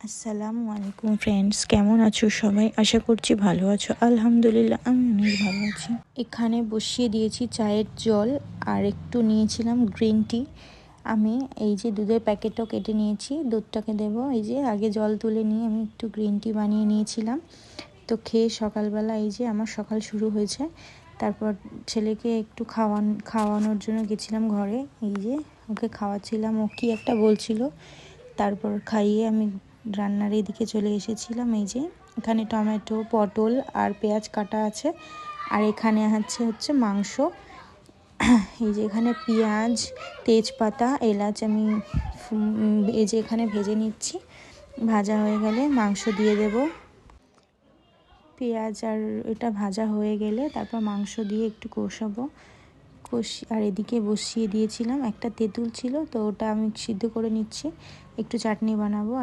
আসসালামু আলাইকুম ফ্রেন্ডস, কেমন আছো সবাই? আশা করছি ভালো আছো। আলহামদুলিল্লাহ, আমি অনেক ভালো আছি। এখানে বসিয়ে দিয়েছি চায়ের জল আর একটু নিয়েছিলাম গ্রিন টি। আমি এই যে দুধের প্যাকেটটাও কেটে নিয়েছি, দুধটাকে দেবো। এই যে আগে জল তুলে নিয়ে আমি একটু গ্রিন টি বানিয়ে নিয়েছিলাম। তো খেয়ে সকালবেলা এই যে আমার সকাল শুরু হয়েছে। তারপর ছেলেকে একটু খাওয়ানোর জন্য গেছিলাম ঘরে। এই যে ওকে খাওয়াচ্ছিলাম, ও কি একটা বলছিল। তারপর খাইয়ে আমি রান্নার এদিকে চলে এসেছিলাম। এই যে এখানে টমেটো, পটল আর পেঁয়াজ কাটা আছে। আর এখানে হচ্ছে মাংস। এই যে এখানে পেঁয়াজ, তেজপাতা, এলাচ আমি এই যে এখানে ভেজে নিচ্ছি। ভাজা হয়ে গেলে মাংস দিয়ে দেব। পেঁয়াজ আর এটা ভাজা হয়ে গেলে তারপর মাংস দিয়ে একটু কষাবো। আর এদিকে বসিয়ে দিয়েছিলাম, একটা তেঁতুল ছিল, তো ওটা আমি সিদ্ধ করে নিচ্ছি। একটু চাটনি বানাবো।